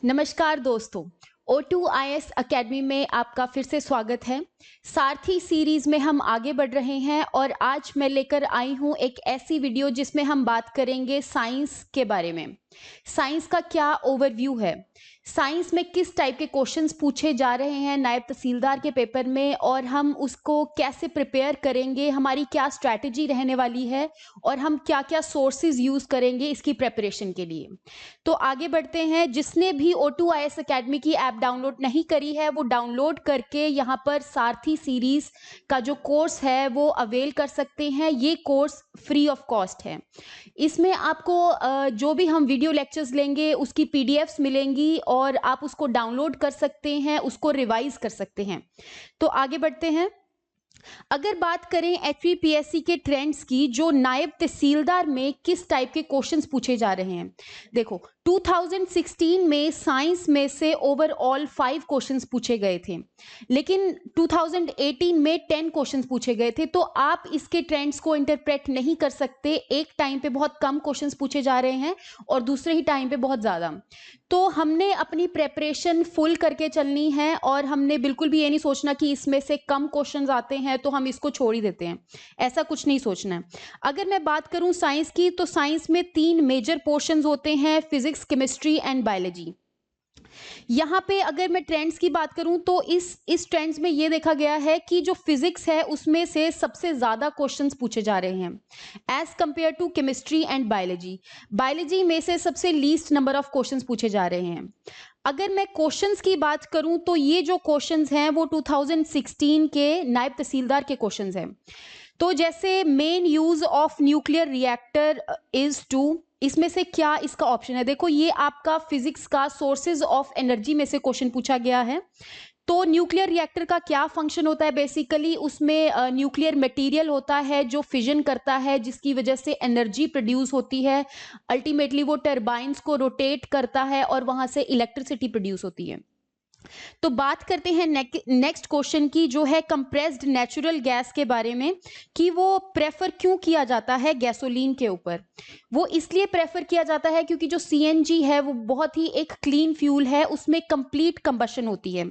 नमस्कार दोस्तों, O2IS academy में आपका फिर से स्वागत है। सारथी सीरीज में हम आगे बढ़ रहे हैं और आज मैं लेकर आई हूं एक ऐसी वीडियो जिसमें हम बात करेंगे साइंस के बारे में। साइंस का क्या ओवरव्यू है, साइंस में किस टाइप के क्वेश्चंस पूछे जा रहे हैं नायब तहसीलदार के पेपर में और हम उसको कैसे प्रिपेयर करेंगे, हमारी क्या स्ट्रैटेजी रहने वाली है और हम क्या क्या सोर्सेज यूज करेंगे इसकी प्रिपरेशन के लिए। तो आगे बढ़ते हैं। जिसने भी O2IS अकेडमी की ऐप डाउनलोड नहीं करी है वो डाउनलोड करके यहाँ पर सारथी सीरीज का जो कोर्स है वो अवेल कर सकते हैं। ये कोर्स फ्री ऑफ कॉस्ट है। इसमें आपको जो भी हम वीडियो लेक्चर्स लेंगे उसकी पीडीएफ्स मिलेंगी और आप उसको डाउनलोड कर सकते हैं, उसको रिवाइज कर सकते हैं। तो आगे बढ़ते हैं। अगर बात करें HPPSC के ट्रेंड्स की, जो नायब तहसीलदार में किस टाइप के क्वेश्चंस पूछे जा रहे हैं। देखो 2016 में साइंस में से ओवरऑल 5 क्वेश्चंस पूछे गए थे, लेकिन 2018 में 10 क्वेश्चंस पूछे गए थे। तो आप इसके ट्रेंड्स को इंटरप्रेट नहीं कर सकते। एक टाइम पे बहुत कम क्वेश्चंस पूछे जा रहे हैं और दूसरे ही टाइम पे बहुत ज्यादा। तो हमने अपनी प्रेपरेशन फुल करके चलनी है और हमने बिल्कुल भी ये नहीं सोचना कि इसमें से कम क्वेश्चंस आते हैं तो हम इसको छोड़ ही देते हैं, ऐसा कुछ नहीं सोचना है। अगर मैं बात करूं साइंस की, तो साइंस में 3 मेजर पोर्शंस होते हैं, फिजिक्स, केमिस्ट्री एंड बायोलॉजी। यहाँ पे अगर मैं ट्रेंड्स की बात करूं तो इस ट्रेंड्स में ये देखा गया है कि जो फिजिक्स है उसमें से सबसे ज्यादा क्वेश्चंस पूछे जा रहे हैं as compared to chemistry and biology. Biology में से सबसे लीस्ट नंबर ऑफ क्वेश्चंस पूछे जा रहे हैं। अगर मैं क्वेश्चंस की बात करूं तो ये जो क्वेश्चंस हैं वो 2016 के नायब तहसीलदार के क्वेश्चंस हैं। तो जैसे main use of nuclear reactor is to, इसमें से क्या इसका ऑप्शन है। देखो ये आपका फिजिक्स का सोर्सेज ऑफ एनर्जी में से क्वेश्चन पूछा गया है। तो न्यूक्लियर रिएक्टर का क्या फंक्शन होता है, बेसिकली उसमें न्यूक्लियर मटेरियल होता है जो फिजन करता है, जिसकी वजह से एनर्जी प्रोड्यूस होती है। अल्टीमेटली वो टरबाइंस को रोटेट करता है और वहां से इलेक्ट्रिसिटी प्रोड्यूस होती है। तो बात करते हैं नेक्स्ट क्वेश्चन की, जो है कंप्रेस्ड नेचुरल गैस के बारे में, कि वो प्रेफर क्यों किया जाता है गैसोलीन के ऊपर। वो इसलिए प्रेफर किया जाता है क्योंकि जो CNG है वो बहुत ही एक क्लीन फ्यूल है, उसमें कंप्लीट कंबशन होती है।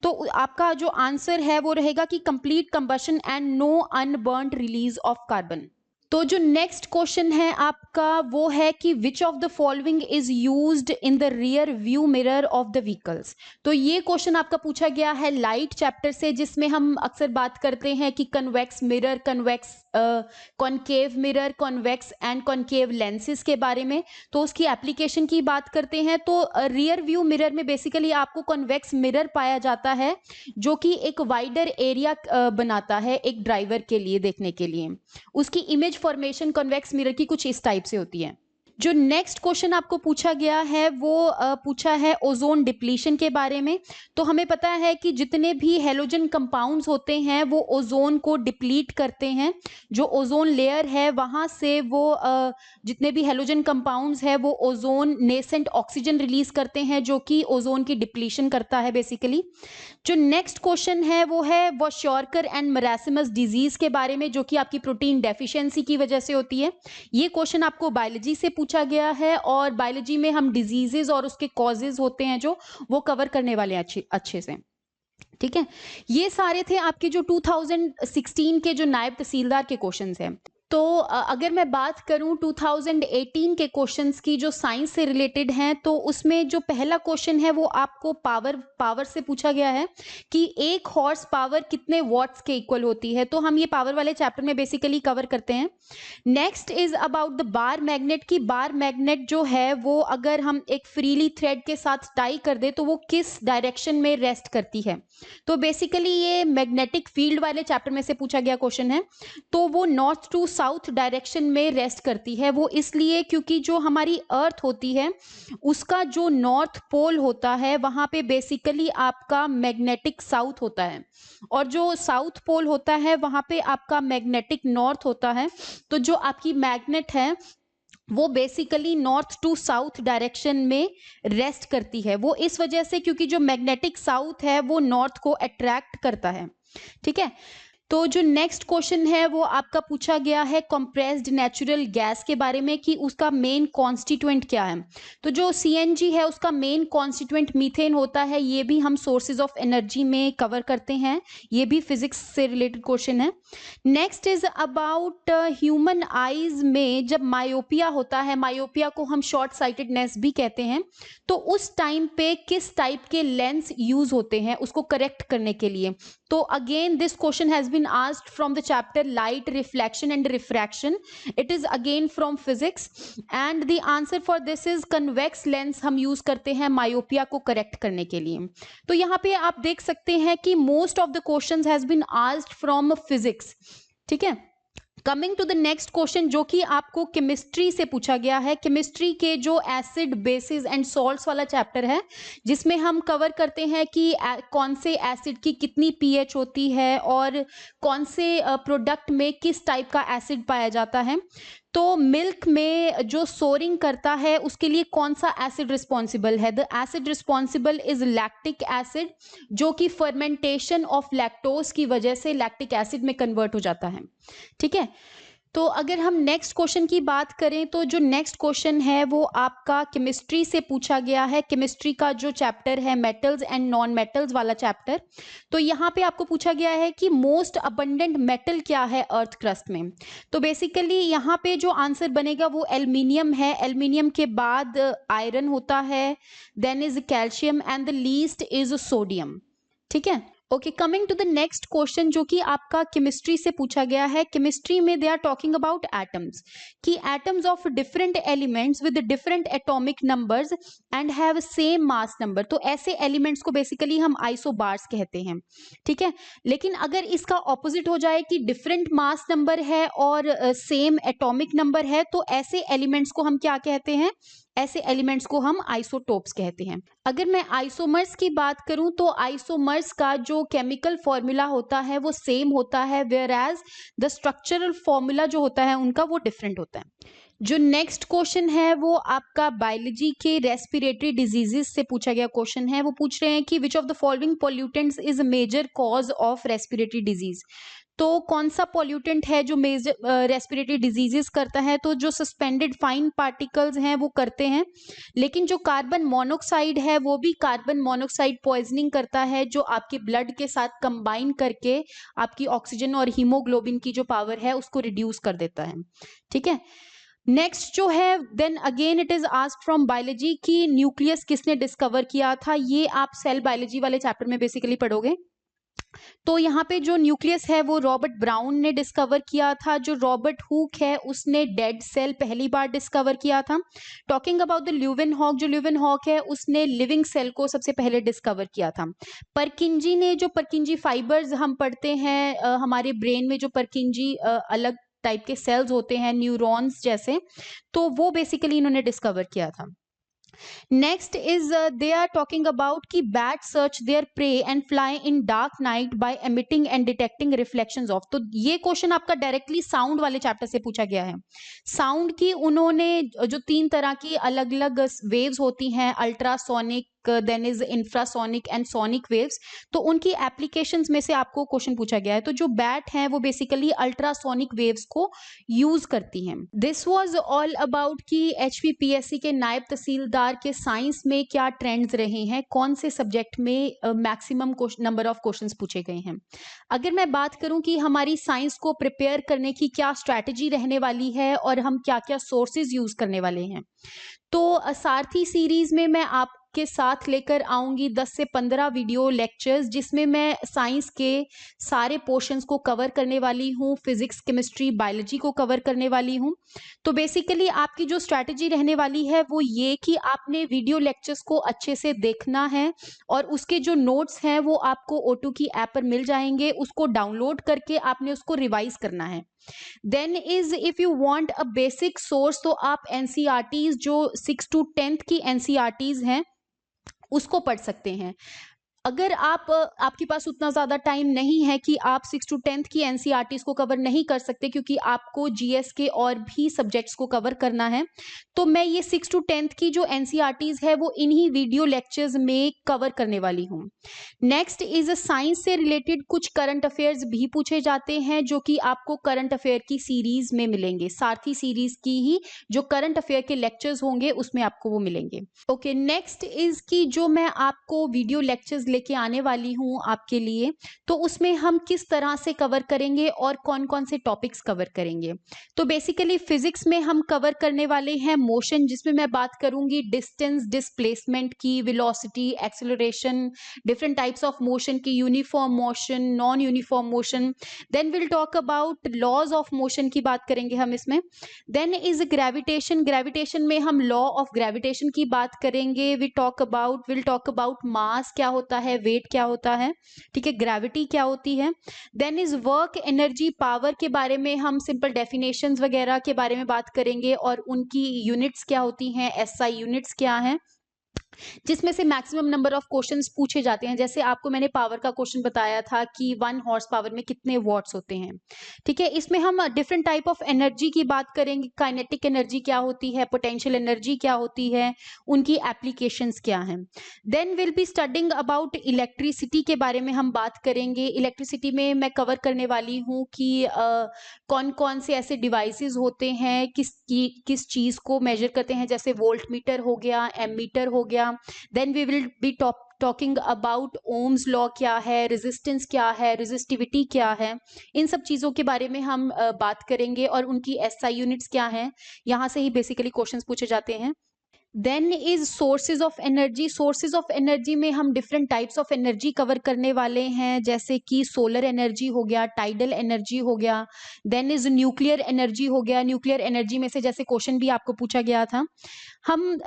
तो आपका जो आंसर है वो रहेगा कि complete combustion and no unburned release of carbon. तो जो नेक्स्ट क्वेश्चन है आपका वो है कि which of the following is used in the rear view mirror of the vehicles. तो ये क्वेश्चन आपका पूछा गया है लाइट चैप्टर से, जिसमें हम अक्सर बात करते हैं कि convex mirror, concave mirror, convex and concave lenses के बारे में। तो उसकी एप्लीकेशन की बात करते हैं तो रियर व्यू मिरर में बेसिकली आपको कॉन्वेक्स मिरर पाया जाता है, जो कि एक वाइडर एरिया बनाता है एक ड्राइवर के लिए देखने के लिए। उसकी इमेज फॉर्मेशन कॉन्वेक्स मिरर की कुछ इस टाइप से होती है। जो नेक्स्ट क्वेश्चन आपको पूछा गया है वो पूछा है ओजोन डिप्लीशन के बारे में। तो हमें पता है कि जितने भी हेलोजन कंपाउंड्स होते हैं वो ओजोन को डिप्लीट करते हैं। जो ओजोन लेयर है वहां से वो जितने भी हेलोजन कंपाउंड्स है वो ओजोन नेसेंट ऑक्सीजन रिलीज करते हैं, जो कि ओजोन की डिप्लीशन करता है बेसिकली। जो नेक्स्ट क्वेश्चन है वो है वॉशॉर्कर एंड मरासिमस डिजीज के बारे में, जो कि आपकी प्रोटीन डेफिशिएंसी की वजह से होती है। ये क्वेश्चन आपको बायोलॉजी से पूछा गया है और बायोलॉजी में हम डिजीजेस और उसके कॉजेज होते हैं जो वो कवर करने वाले हैं अच्छे से। ठीक है, ये सारे थे आपके जो 2016 के जो नायब तहसीलदार के क्वेश्चंस हैं। तो अगर मैं बात करूं 2018 के क्वेश्चंस की जो साइंस से रिलेटेड हैं, तो उसमें जो पहला क्वेश्चन है वो आपको पावर से पूछा गया है कि 1 हॉर्स पावर कितने वॉट्स के इक्वल होती है। तो हम ये पावर वाले चैप्टर में बेसिकली कवर करते हैं। Next is about the bar magnet, की बार मैग्नेट जो है वो अगर हम एक फ्रीली थ्रेड के साथ टाई कर दे तो वो किस डायरेक्शन में रेस्ट करती है। तो बेसिकली ये मैग्नेटिक फील्ड वाले चैप्टर में से पूछा गया क्वेश्चन है। तो वो नॉर्थ टू साउथ डायरेक्शन में रेस्ट करती है। वो इसलिए क्योंकि जो हमारी अर्थ होती है उसका जो नॉर्थ पोल होता है वहां पे बेसिकली आपका मैग्नेटिक साउथ होता है और जो साउथ पोल होता है वहां पे आपका मैग्नेटिक नॉर्थ होता है। तो जो आपकी मैग्नेट है वो basically north to south direction में रेस्ट करती है। वो इस वजह से क्योंकि जो मैग्नेटिक साउथ है वो नॉर्थ को अट्रैक्ट करता है। ठीक है, तो जो नेक्स्ट क्वेश्चन है वो आपका पूछा गया है कंप्रेस्ड नेचुरल गैस के बारे में कि उसका मेन कॉन्स्टिट्यूएंट क्या है। तो जो सीएनजी है उसका मेन कॉन्स्टिट्यूएंट मीथेन होता है। ये भी हम सोर्सेज ऑफ एनर्जी में कवर करते हैं, ये भी फिजिक्स से रिलेटेड क्वेश्चन है। Next is about human eyes में जब मायोपिया होता है, मायोपिया को हम शॉर्ट साइटेडनेस भी कहते हैं, तो उस टाइम पे किस टाइप के लेंस यूज होते हैं उसको करेक्ट करने के लिए। तो again this question has been asked from the chapter light reflection and refraction. It is again from physics and the answer for this is convex lens हम यूज करते हैं मायोपिया को करेक्ट करने के लिए। तो यहाँ पे आप देख सकते हैं कि most of the questions has been asked from physics. ठीक है, coming to the next question जो कि आपको केमिस्ट्री से पूछा गया है। केमिस्ट्री के जो एसिड बेसिस एंड सॉल्ट्स वाला चैप्टर है जिसमें हम कवर करते हैं कि कौन से एसिड की कितनी पीएच होती है और कौन से प्रोडक्ट में किस टाइप का एसिड पाया जाता है। तो मिल्क में जो सोरिंग करता है उसके लिए कौन सा एसिड रिस्पॉन्सिबल है? The acid responsible is lactic acid, जो कि फर्मेंटेशन ऑफ लैक्टोज की वजह से लैक्टिक एसिड में कन्वर्ट हो जाता है। ठीक है, तो अगर हम नेक्स्ट क्वेश्चन की बात करें तो जो नेक्स्ट क्वेश्चन है वो आपका केमिस्ट्री से पूछा गया है। केमिस्ट्री का जो चैप्टर है मेटल्स एंड नॉन मेटल्स वाला चैप्टर। तो यहाँ पे आपको पूछा गया है कि मोस्ट अबंडेंट मेटल क्या है अर्थ क्रस्ट में। तो बेसिकली यहाँ पे जो आंसर बनेगा वो एल्युमिनियम है। एल्युमिनियम के बाद आयरन होता है, then is calcium and the least is sodium. ठीक है, okay, coming to the next question जो कि आपका केमिस्ट्री से पूछा गया है। केमिस्ट्री में they are talking about atoms, कि atoms of different elements with different atomic numbers and have same mass number. तो ऐसे एलिमेंट्स को बेसिकली हम आइसोबार्स कहते हैं। ठीक है, लेकिन अगर इसका ऑपोजिट हो जाए कि डिफरेंट मास नंबर है और सेम एटॉमिक नंबर है, तो ऐसे एलिमेंट्स को हम क्या कहते हैं? ऐसे एलिमेंट्स को हम आइसोटोप्स कहते हैं। अगर मैं आइसोमर्स की बात करूं तो आइसोमर्स का जो केमिकल फॉर्मूला होता है वो सेम होता है, whereas the structural formula जो होता है उनका वो डिफरेंट होता है। जो नेक्स्ट क्वेश्चन है वो आपका बायोलॉजी के रेस्पिरेटरी डिजीजेस से पूछा गया क्वेश्चन है। वो पूछ रहे हैं कि which of the following pollutants is a major cause of respiratory disease. तो कौन सा पॉल्यूटेंट है जो मेजर रेस्पिरेटरी डिजीजेस करता है? तो जो सस्पेंडेड फाइन पार्टिकल्स हैं वो करते हैं, लेकिन जो कार्बन मोनोक्साइड है वो भी कार्बन मोनोक्साइड पॉइजनिंग करता है, जो आपके ब्लड के साथ कंबाइन करके आपकी ऑक्सीजन और हीमोग्लोबिन की जो पावर है उसको रिड्यूस कर देता है। ठीक है, नेक्स्ट जो है then again it is asked from biology कि न्यूक्लियस किसने डिस्कवर किया था। ये आप सेल बायोलॉजी वाले चैप्टर में बेसिकली पढ़ोगे। तो यहाँ पे जो न्यूक्लियस है वो रॉबर्ट ब्राउन ने डिस्कवर किया था। जो रॉबर्ट हुक है उसने डेड सेल पहली बार डिस्कवर किया था। टॉकिंग अबाउट द ल्यूवेनहॉक, जो ल्यूवेनहॉक है उसने लिविंग सेल को सबसे पहले डिस्कवर किया था। परकिंजी ने, जो परकिंजी फाइबर्स हम पढ़ते हैं हमारे ब्रेन में, जो परकिंजी अलग टाइप के सेल्स होते हैं न्यूरॉन्स जैसे, तो वो बेसिकली इन्होंने डिस्कवर किया था। Next is they are talking about कि bat search their prey and fly in dark night by emitting and detecting reflections of. तो ये क्वेश्चन आपका डायरेक्टली साउंड वाले चैप्टर से पूछा गया है। साउंड की उन्होंने जो 3 तरह की अलग अलग वेव्स होती हैं, ultrasonic, then is infrasonic and sonic waves, तो उनकी एप्लीकेशंस में से आपको क्वेश्चन पूछा गया है। तो जो बैट है वो बेसिकली अल्ट्रासोनिक वेव्स को यूज करती हैं। दिस वाज ऑल अबाउट कि एचपीपीएससी के नायब तहसीलदार के साइंस में क्या ट्रेंड्स रहे हैं, कौन से सब्जेक्ट में मैक्सिमम नंबर ऑफ क्वेश्चंस पूछे गए हैं। अगर मैं बात करूं कि हमारी साइंस को प्रिपेयर करने की क्या स्ट्रैटेजी रहने वाली है और हम क्या क्या सोर्सेज यूज करने वाले हैं, तो सारथी सीरीज में मैं आपके साथ लेकर आऊंगी 10 से 15 वीडियो लेक्चर्स, जिसमें मैं साइंस के सारे पोर्शंस को कवर करने वाली हूँ, फिजिक्स, केमिस्ट्री, बायोलॉजी को कवर करने वाली हूँ। तो बेसिकली आपकी जो स्ट्रैटेजी रहने वाली है वो ये कि आपने वीडियो लेक्चर्स को अच्छे से देखना है और उसके जो नोट्स हैं वो आपको O2 की ऐप पर मिल जाएंगे, उसको डाउनलोड करके आपने उसको रिवाइज करना है। Then is if you want a basic source, तो आप एनसीईआरटीज जो 6 to 10th की एनसीईआरटीज हैं उसको पढ़ सकते हैं। अगर आपके पास उतना ज़्यादा टाइम नहीं है कि आप 6 टू 10th की एनसीईआरटीज़ को कवर नहीं कर सकते क्योंकि आपको जीएस के और भी सब्जेक्ट्स को कवर करना है, तो मैं ये 6 टू 10th की जो एनसीईआरटीज़ है वो इन्हीं वीडियो लेक्चर्स में कवर करने वाली हूँ। नेक्स्ट इज़ साइंस से रिलेटेड कुछ करंट अफेयर्स भी पूछे जाते हैं जो कि आपको करंट अफेयर की सीरीज़ में मिलेंगे। सारथी सीरीज़ की ही जो करंट अफेयर के लेक्चर्स होंगे उसमें आपको वो मिलेंगे। ओके, नेक्स्ट इज़ कि जो मैं आपको वीडियो लेक्चर्स लेके आने वाली हूँ आपके लिए, तो उसमें हम किस तरह से कवर करेंगे और कौन-कौन से टॉपिक्स कवर करेंगे। तो बेसिकली फिजिक्स में हम कवर करने वाले हैं मोशन, जिसमें मैं बात करूंगी डिस्टेंस, डिस्प्लेसमेंट की, velocity, acceleration, different types of motion की, uniform motion, non uniform motion. Then will talk about laws of motion की बात करेंगे हम इसमें। देन इज ग्रेविटेशन, ग्रेविटेशन में हम लॉ ऑफ ग्रेविटेशन की बात करेंगे। विल टॉक अबाउट मास क्या होता है, वेट क्या होता है, ठीक है, ग्रेविटी क्या होती है। Then is work, energy, power के बारे में हम सिंपल डेफिनेशंस वगैरह के बारे में बात करेंगे और उनकी यूनिट्स क्या होती हैं, एसआई यूनिट्स क्या हैं, जिसमें से मैक्सिमम नंबर ऑफ क्वेश्चंस पूछे जाते हैं। जैसे आपको मैंने पावर का क्वेश्चन बताया था कि 1 हॉर्स पावर में कितने वॉट्स होते हैं, ठीक है। इसमें हम डिफरेंट टाइप ऑफ एनर्जी की बात करेंगे, काइनेटिक एनर्जी क्या होती है, पोटेंशियल एनर्जी क्या होती है, उनकी एप्लीकेशंस क्या हैं। Then will be studying about electricity के बारे में हम बात करेंगे। इलेक्ट्रिसिटी में मैं कवर करने वाली हूँ कि कौन कौन से ऐसे डिवाइसेस होते हैं, किस चीज को मेजर करते हैं, जैसे वोल्ट मीटर हो गया, एमीटर हो गया। Then we will be talking about Ohm's law क्या है, रेजिस्टेंस क्या है, रेजिस्टिविटी क्या है। इन सब चीजों के बारे में हम बात करेंगे और उनकी एसआई यूनिट्स क्या हैं, यहाँ से ही बेसिकली क्वेश्चंस पूछे जाते हैं। Then is sources of energy, sources of energy में हम different types of energy cover करने वाले हैं, जैसे कि सोलर एनर्जी हो गया, टाइडल एनर्जी हो गया। देन इज न्यूक्लियर एनर्जी हो गया, न्यूक्लियर एनर्जी में से जैसे क्वेश्चन भी आपको पूछा गया था। हम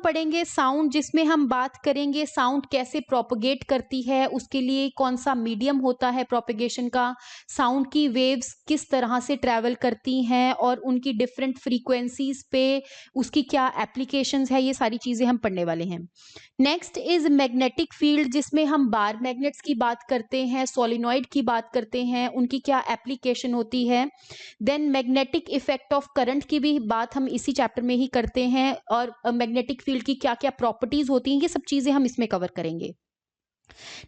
पढ़ेंगे साउंड, जिसमें हम बात करेंगे साउंड कैसे प्रोपगेट करती है, उसके लिए कौन सा मीडियम होता है प्रोपगेशन का, साउंड की वेव्स किस तरह से ट्रैवल करती हैं और उनकी डिफरेंट फ्रीक्वेंसीज पे उसकी क्या एप्लीकेशंस है, ये सारी चीजें हम पढ़ने वाले हैं। नेक्स्ट इज मैग्नेटिक फील्ड, जिसमें हम बार मैग्नेट्स की बात करते हैं, सोलिनॉइड की बात करते हैं, उनकी क्या एप्लीकेशन होती है। Then magnetic effect of current की भी बात हम इसी चैप्टर में ही करते हैं और मैग्नेटिक फील्ड की क्या क्या प्रॉपर्टीज होती हैं, ये सब चीजें हम इसमें कवर करेंगे।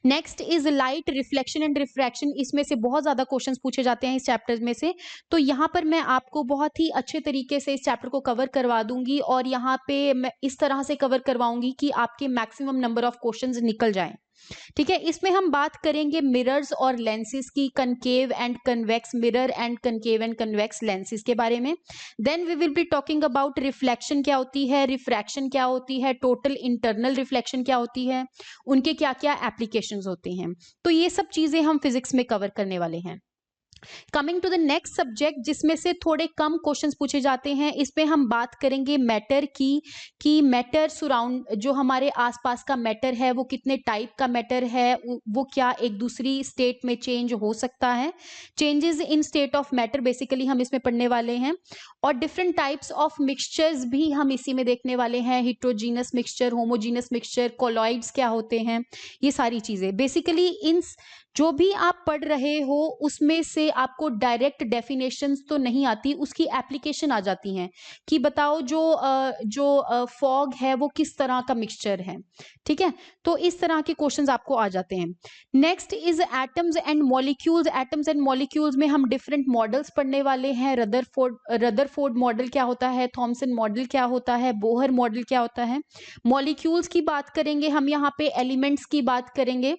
Next is light, reflection and refraction, इसमें से बहुत ज्यादा क्वेश्चंस पूछे जाते हैं इस चैप्टर में से, तो यहाँ पर मैं आपको बहुत ही अच्छे तरीके से इस चैप्टर को कवर करवा दूंगी और यहाँ पे मैं इस तरह से कवर करवाऊंगी कि आपके मैक्सिमम नंबर ऑफ क्वेश्चंस निकल जाएं, ठीक है। इसमें हम बात करेंगे मिरर्स और लेंसेज की, concave and convex mirror and concave and convex lenses के बारे में। Then we will be talking about reflection क्या होती है, रिफ्रैक्शन क्या होती है, टोटल इंटरनल रिफ्लेक्शन क्या होती है, उनके क्या क्या एप्लीकेशंस होते हैं। तो ये सब चीजें हम फिजिक्स में कवर करने वाले हैं। Coming to the next subject, जिसमें से थोड़े कम क्वेश्चंस पूछे जाते हैं, इस पे हम बात करेंगे मैटर की, कि मैटर सराउंड, जो हमारे आसपास का मैटर है वो कितने टाइप का मैटर है, वो क्या एक दूसरी स्टेट में चेंज हो सकता है, changes in state of matter basically हम इसमें पढ़ने वाले हैं। और डिफरेंट टाइप्स ऑफ मिक्सचर्स भी हम इसी में देखने वाले हैं, heterogeneous mixture, homogeneous mixture, colloids क्या होते हैं, ये सारी चीजें बेसिकली इन जो भी आप पढ़ रहे हो उसमें से आपको डायरेक्ट डेफिनेशंस तो नहीं आती, उसकी एप्लीकेशन आ जाती हैं कि बताओ जो फॉग है वो किस तरह का मिक्सचर है, ठीक है। तो इस तरह के क्वेश्चंस आपको आ जाते हैं। Next is atoms and molecules, atoms and molecules में हम डिफरेंट मॉडल्स पढ़ने वाले हैं। रदरफोर्ड मॉडल क्या होता है, थॉमसन मॉडल क्या होता है, बोहर मॉडल क्या होता है। मॉलिक्यूल्स की बात करेंगे हम, यहाँ पे एलिमेंट्स की बात करेंगे।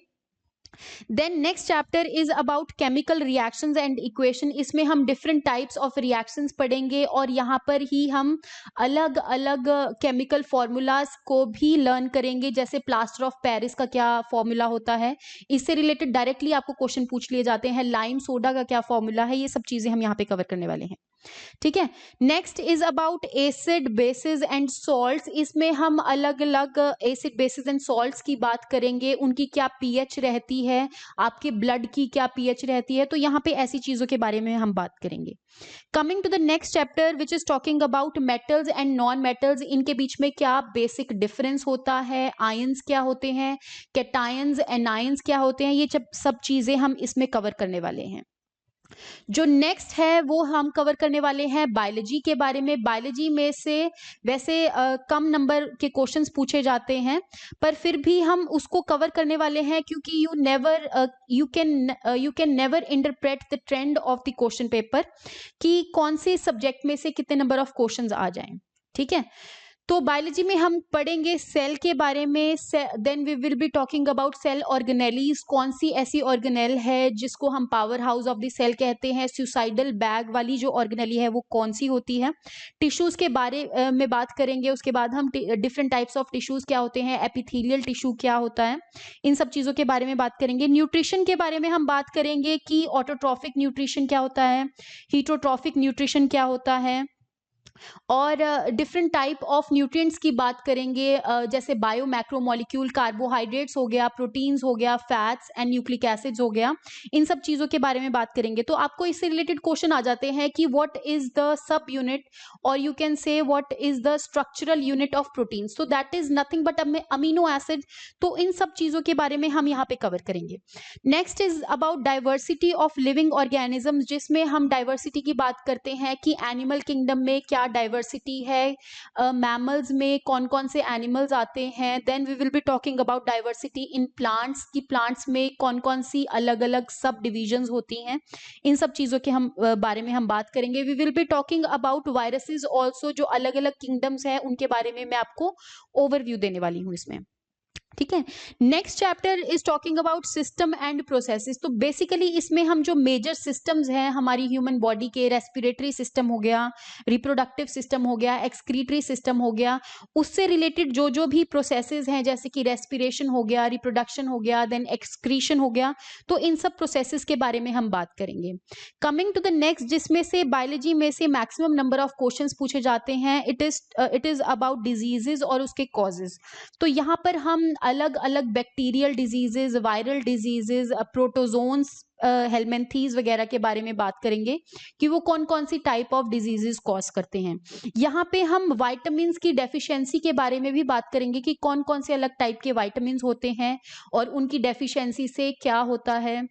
Then next chapter is about chemical reactions and equation, इसमें हम डिफरेंट टाइप्स ऑफ रिएक्शंस पढ़ेंगे और यहाँ पर ही हम अलग अलग केमिकल फॉर्मूलाज को भी लर्न करेंगे, जैसे प्लास्टर ऑफ पेरिस का क्या फॉर्मूला होता है, इससे रिलेटेड डायरेक्टली आपको क्वेश्चन पूछ लिए जाते हैं, लाइम सोडा का क्या फॉर्मूला है, ये सब चीजें हम यहाँ पे कवर करने वाले हैं। ठीक है। Next is about acid basis and salts. इसमें हम अलग अलग एसिड बेसिस एंड सॉल्ट्स की बात करेंगे, उनकी क्या पीएच रहती है, आपके ब्लड की क्या पीएच रहती है, तो यहाँ पे ऐसी चीजों के बारे में हम बात करेंगे। Coming to the next chapter which is talking about metals and non metals, इनके बीच में क्या बेसिक डिफरेंस होता है, आयंस क्या होते हैं, कैटायंस एनायंस क्या होते हैं, ये सब चीजें हम इसमें कवर करने वाले हैं। जो नेक्स्ट है वो हम कवर करने वाले हैं बायोलॉजी के बारे में। बायोलॉजी में से वैसे कम नंबर के क्वेश्चंस पूछे जाते हैं, पर फिर भी हम उसको कवर करने वाले हैं, क्योंकि you can never interpret the trend of the question paper कि कौन से सब्जेक्ट में से कितने नंबर ऑफ क्वेश्चंस आ जाएं। ठीक है, तो बायोलॉजी में हम पढ़ेंगे सेल के बारे में, then we will be talking about cell organelles, कौन सी ऐसी ऑर्गेनेल है जिसको हम power house of the cell कहते हैं, सुसाइडल बैग वाली जो ऑर्गेनेली है वो कौन सी होती है, टिश्यूज के बारे में बात करेंगे। उसके बाद हम डिफरेंट टाइप्स ऑफ टिश्यूज क्या होते हैं, एपिथेलियल टिश्यू क्या होता है, इन सब चीजों के बारे में बात करेंगे। न्यूट्रिशन के बारे में हम बात करेंगे कि ऑटोट्रॉफिक न्यूट्रिशन क्या होता है, हीटरोट्रॉफिक न्यूट्रिशन क्या होता है, और डिफरेंट टाइप ऑफ न्यूट्रिएंट्स की बात करेंगे, जैसे बायो मैक्रोमोलिक्यूल, कार्बोहाइड्रेट्स हो गया, प्रोटीन्स हो गया, फैट्स एंड न्यूक्लिक एसिड्स हो गया, इन सब चीजों के बारे में बात करेंगे। तो आपको इससे रिलेटेड क्वेश्चन आ जाते हैं कि what is the sub unit, और you can say what is the structural unit of proteins, तो that is nothing but amino acid. तो इन सब चीजों के बारे में हम यहाँ पे कवर करेंगे। Next is about diversity of living organism, जिसमें हम डाइवर्सिटी की बात करते हैं कि एनिमल किंगडम में क्या डाइवर्सिटी है, मैमल्स में कौन कौन से एनिमल्स आते हैं। Then we will be talking about diversity in plants, की प्लांट्स में कौन कौन सी अलग अलग सब डिविजन्स होती हैं, इन सब चीजों के हम बारे में हम बात करेंगे। We will be talking about viruses also, जो अलग अलग किंगडम्स हैं उनके बारे में मैं आपको ओवरव्यू देने वाली हूँ इसमें। ठीक है, next chapter is talking about system and processes. तो बेसिकली इसमें हम जो मेजर सिस्टम्स हैं हमारी ह्यूमन बॉडी के, रेस्पिरेटरी सिस्टम हो गया, रिप्रोडक्टिव सिस्टम हो गया, एक्सक्रीटरी सिस्टम हो गया, उससे रिलेटेड जो जो भी प्रोसेसेस हैं, जैसे कि रेस्पिरेशन हो गया, रिप्रोडक्शन हो गया, देन एक्सक्रीशन हो गया, तो इन सब प्रोसेसेस के बारे में हम बात करेंगे। कमिंग टू द नेक्स्ट, जिसमें से बायोलॉजी में से मैक्सिमम नंबर ऑफ क्वेश्चंस पूछे जाते हैं, इट इज अबाउट डिजीजेस और उसके कॉजेज। तो यहाँ पर हम अलग अलग bacterial diseases, viral diseases, protozoans, Helminthes वगैरह के बारे में बात करेंगे कि वो कौन कौन सी टाइप ऑफ डिजीजेस कॉज करते हैं। यहाँ पे हम विटामिन्स की डेफिशिएंसी के बारे में भी बात करेंगे कि कौन कौन से अलग टाइप के विटामिन्स होते हैं और उनकी डेफिशिएंसी से क्या होता है,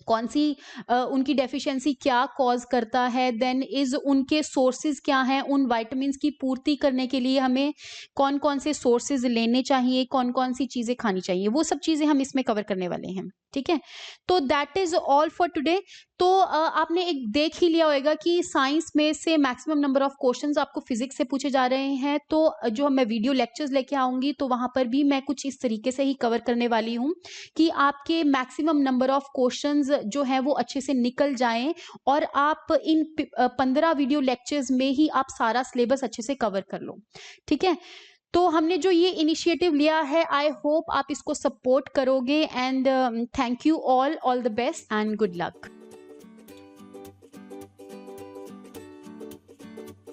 कौन सी उनकी डेफिशिएंसी क्या कॉज करता है, देन इज उनके सोर्सेज क्या हैं, उन विटामिन्स की पूर्ति करने के लिए हमें कौन कौन से सोर्सेज लेने चाहिए, कौन कौन सी चीजें खानी चाहिए, वो सब चीजें हम इसमें कवर करने वाले हैं। ठीक है, तो that is all for today. तो आपने एक देख ही लिया होगा कि साइंस में से मैक्सिमम नंबर ऑफ क्वेश्चंस आपको फिजिक्स से पूछे जा रहे हैं, तो जो मैं वीडियो लेक्चर्स लेके आऊंगी तो वहां पर भी मैं कुछ इस तरीके से ही कवर करने वाली हूँ कि आपके मैक्सिमम नंबर ऑफ क्वेश्चंस जो है वो अच्छे से निकल जाएं और आप इन 15 वीडियो लेक्चर्स में ही आप सारा सिलेबस अच्छे से कवर कर लो। ठीक है, तो हमने जो ये इनिशिएटिव लिया है, आई होप आप इसको सपोर्ट करोगे, and thank you all the best and good luck.